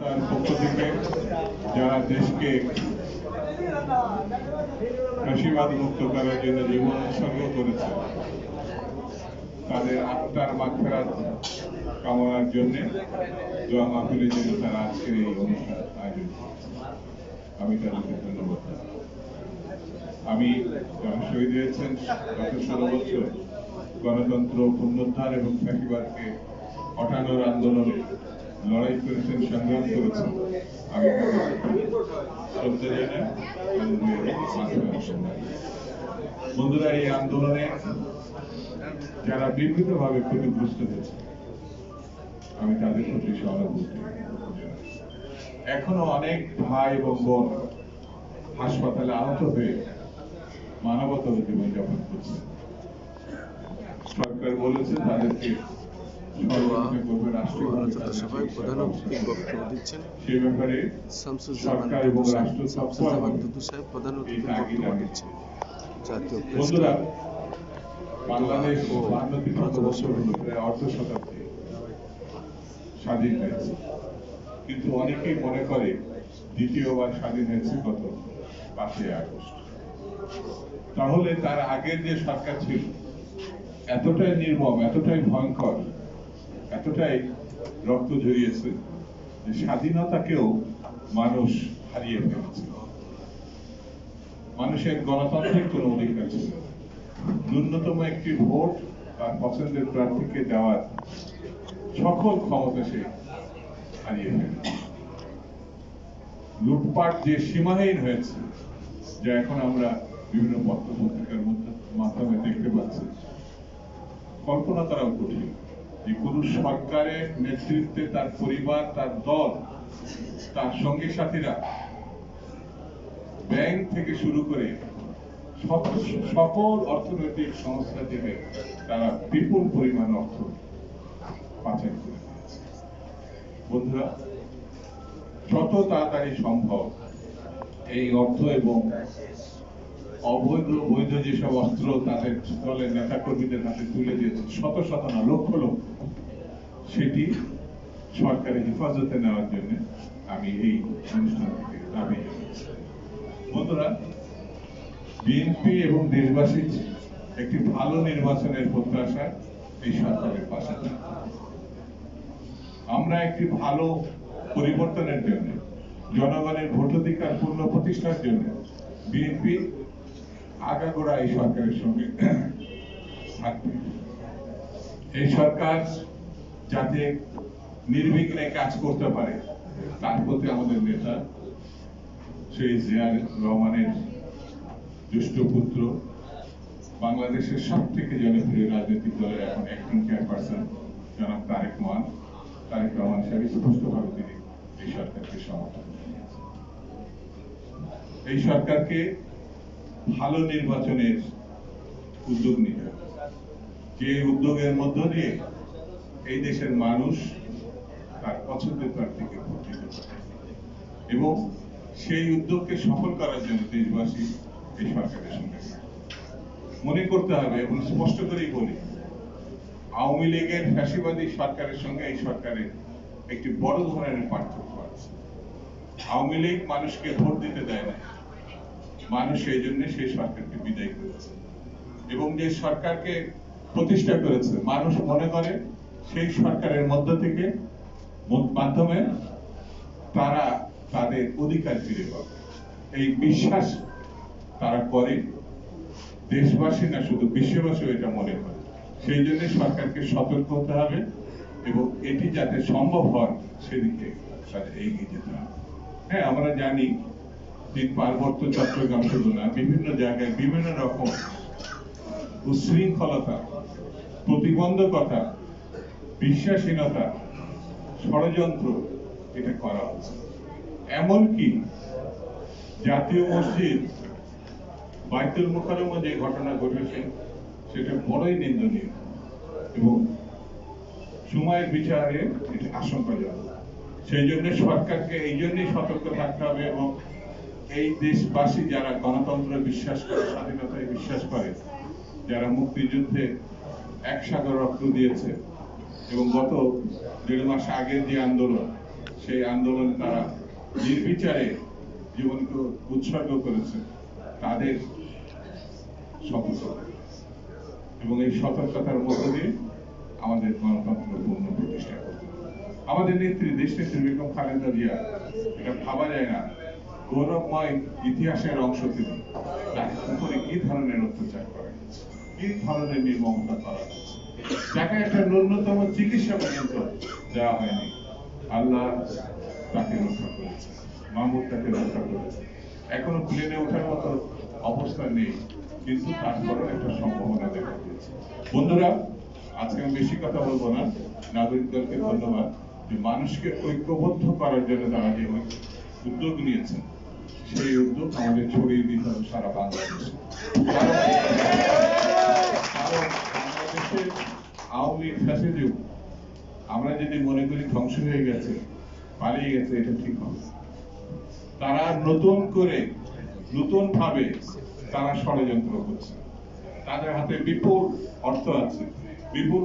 সংস্থার পক্ষ থেকে যারা দেশকে ফ্যাসিবাদ মুক্ত করার জন্য জীবন উৎসর্গ করেছে, তাদের আত্মার মাগফিরাত কামনার জন্য দোয়া মাহফিলের জন্য তারা আজকের এই অনুষ্ঠান আয়োজন করেছে। আমি তাদেরকে ধন্যবাদ। আমি যারা শহীদ হয়েছেন গত 16 বছর গণতন্ত্র পুনরুদ্ধার এবং ফ্যাসিবাদকে হটানোর আন্দোলনে লড়াই করেছেন, সংগ্রাম করেছেন, আমি শ্রদ্ধা জানাই। বন্ধুরা, এই আন্দোলনে যারা বিভিন্নভাবে ক্ষতিগ্রস্ত হয়েছে, আমি তাদের প্রতি সহানুভূতি। এখনো অনেক ভাই এবং বোন হাসপাতালে আহত হয়ে মানবতার জীবনযাপন করছে। সরকার বলেছে তাদেরকে সে ব্যাপারে সরকার এবং রাষ্ট্র বন্ধুরা, বাংলাদেশ 52 বছর প্রায় অর্ধ শতাব্দী স্বাধীন হয়েছে, কিন্তু অনেকেই মনে করে দ্বিতীয়বার স্বাধীন হয়েছে গত 5ই আগস্ট। তাহলে তার আগের যে সরকার ছিল এতটাই নির্মম, এতটাই ভয়ঙ্কর, এতটাই রক্ত ঝরিয়েছে যে স্বাধীনতাকেও মানুষ হারিয়ে ফেলেছে। মানুষের গণতান্ত্রিক কোনো অধিকার ছিল, ন্যূনতম একটি ভোট তার পছন্দের প্রার্থীকে দেওয়ার সকল ক্ষমতা সে হারিয়ে ফেলেছে। লুটপাট যে সীমাহীন হয়েছে, যা এখন আমরা বিভিন্ন পত্র পত্রিকার মাধ্যমে দেখতে পাচ্ছি, কল্পনা করাও কঠিন যে কোন সরকারের নেতৃত্বে তার পরিবার, তার দল, তার সঙ্গী সাথীরা ব্যাংক থেকে শুরু করে সকল অর্থনৈতিক সংস্থা থেকে তারা বিপুল পরিমাণ অর্থ পাচার করে দিয়েছে। বন্ধুরা, যত তাড়াতাড়ি সম্ভব এই অর্থ এবং অবৈধ বৈধ যেসব অস্ত্র তাদের দলের নেতা কর্মীদের হাতে তুলে দিয়েছে, শত শত না লক্ষ লক্ষ, সেটি সরকারের হেফাজতে নেওয়ার জন্য আমি এই অনুষ্ঠান থেকে দাবি জানাচ্ছি। বন্ধুরা, বিএনপি এবং দেশবাসীর একটি ভালো নির্বাচনের প্রত্যাশা এই সরকারের পাশে। আমরা একটি ভালো পরিবর্তনের জন্য, জনগণের ভোটাধিকার পূর্ণ প্রতিষ্ঠার জন্য বিএনপি আগাগোড়া এই সরকারের সঙ্গে থাকবে। এই সরকার যাতে নির্বিঘ্নে কাজ করতে পারে তার প্রতি আমাদের নেতা সেই জিয়া রহমানের দুষ্ট পুত্র, বাংলাদেশের সব থেকে জনপ্রিয় রাজনৈতিক দলের এখন অ্যাক্টিং চেয়ারপারসন জনাব তারেক রহমান সাহেব স্পষ্টভাবে তিনি এই সরকারকে সমর্থন জানিয়েছেন। এই সরকারকে ভালো নির্বাচনের উদ্যোগ নিতে হবে, যে উদ্যোগের মধ্য দিয়ে এই দেশের মানুষ তার পছন্দের প্রার্থীকে ভোট দিতে পারে, এবং সেই উদ্যোগকে সফল করার জন্য দেশবাসী এই সরকারের সঙ্গে মনে করতে হবে। এবং স্পষ্ট করেই বলি, আওয়ামী লীগের ফ্যাসিবাদী সরকারের সঙ্গে এই সরকারের একটি বড় ধরনের পার্থক্য আছে। আওয়ামী লীগ মানুষকে ভোট দিতে দেয় না, মানুষ এই জন্য সেই সরকারকে বিদায় করেছে, এবং যে সরকারকে প্রতিষ্ঠা করেছে মানুষ মনে করে সেই সরকারের মধ্য থেকে মাধ্যমে তারা তাদের অধিকার ফিরে পাবে। এই বিশ্বাস তারা করে, দেশবাসী না শুধু বিশ্ববাসী এটা মনে করে। সেই জন্য সরকারকে সতর্ক হতে হবে এবং এটি যাতে সম্ভব হয় সেদিকে তাদের এগিয়ে যেতে হবে। হ্যাঁ, আমরা জানি পার্বত্য চট্টগ্রাম শুধু না, বিভিন্ন জায়গায় বিভিন্ন রকম উচ্ছৃঙ্খলতা, প্রতিবন্ধকতা, বিশ্বাসহীনতা, ষড়যন্ত্র এটা করা হচ্ছে। এমনকি জাতীয় মসজিদ বাইতুল মুকাররমে যে ঘটনা ঘটেছে সেটা বড়ই নিন্দনীয় এবং সময়ের বিচারে এটা আশঙ্কাজনক। সেই জন্য সরকারকে এই জন্যই সতর্ক থাকতে হবে, এবং এই দেশবাসী যারা গণতন্ত্রে বিশ্বাস করে, স্বাধীনতায় বিশ্বাস করে, যারা মুক্তিযুদ্ধে এক সাগর রক্ত দিয়েছে এবং গত 1.5 মাস আগের যে আন্দোলন সেই আন্দোলনে তারা নির্বিচারে জীবনকে উৎসর্গ করেছে, তাদের সতর্কতা এবং এই সতর্কতার মধ্য দিয়ে আমাদের গণতন্ত্র পূর্ণ প্রতিষ্ঠা করতে হবে। আমাদের নেত্রী, দেশনেত্রী বেগম খালেদা জিয়া, এটা ভাবা যায় না, গৌরবময় ইতিহাসের অংশ তিনি, তার উপরে কি ধরনের অত্যাচার করা হয়েছে, কি ধরনের নির্মমতা করা হয়েছে, যাকে একটা ন্যূনতম চিকিৎসা পর্যন্ত দেওয়া হয়নি। আল্লাহ তাকে রক্ষা করেছে, মাহমুদ তাকে রক্ষা করেছে। এখনো প্লেনে ওঠার মতো অবস্থা নেই, কিন্তু তারপরেও একটা সম্ভাবনা দেখা দিয়েছে। বন্ধুরা, আজকে আমি বেশি কথা বলবো না। নাগরিক দলকে ধন্যবাদ যে মানুষকে ঐক্যবদ্ধ করার জন্য তারা যে উদ্যোগ নিয়েছেন, সেই উদ্যোগ আমাদের ছড়িয়ে দিতে হবে সারা বাংলাদেশে। কারণ বাংলাদেশের আওয়ামী লীগ ফ্যাসিজম আমরা যদি মনে করি ধ্বংস হয়ে গেছে, পালিয়ে গেছে, এটা ঠিক হবে। তারা নতুন ভাবে তারা ষড়যন্ত্র করছে। তাদের হাতে বিপুল অর্থ আছে, বিপুল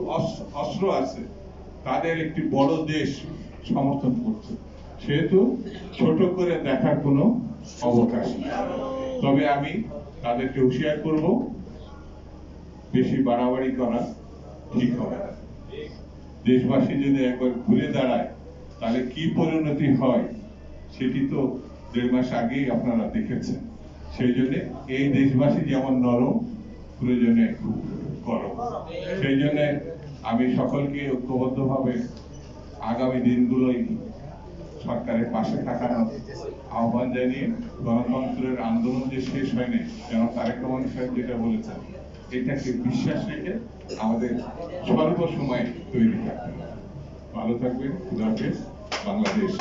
অস্ত্র আছে, তাদের একটি বড় দেশ সমর্থন করছে, সেহেতু ছোট করে দেখার কোনো অবকাশ নেই। তবে আমি তাদেরকে হুঁশিয়ার করব, বেশি বাড়াবাড়ি করা ঠিক হবে না। দেশবাসী যদি একবার ঘুরে দাঁড়ায়, তাহলে কি পরিণতি হয় সেটি তো 1.5 মাস আগেই আপনারা দেখেছেন। সেই জন্য এই দেশবাসী যেমন নরম, প্রয়োজনে গরম। সেই জন্য আমি সকলকে ঐক্যবদ্ধভাবে আগামী দিনগুলোই সরকারের পাশে থাকার আহ্বান জানিয়ে, গণতন্ত্রের আন্দোলন যে শেষ হয়নি, যেন তারেক রহমান সাহেব যেটা বলেছেন, এটাকে বিশ্বাস রেখে আমাদের সর্বসময় তৈরি থাকতে হবে। ভালো থাকবেন। খুদা হাফেজ। বাংলাদেশ।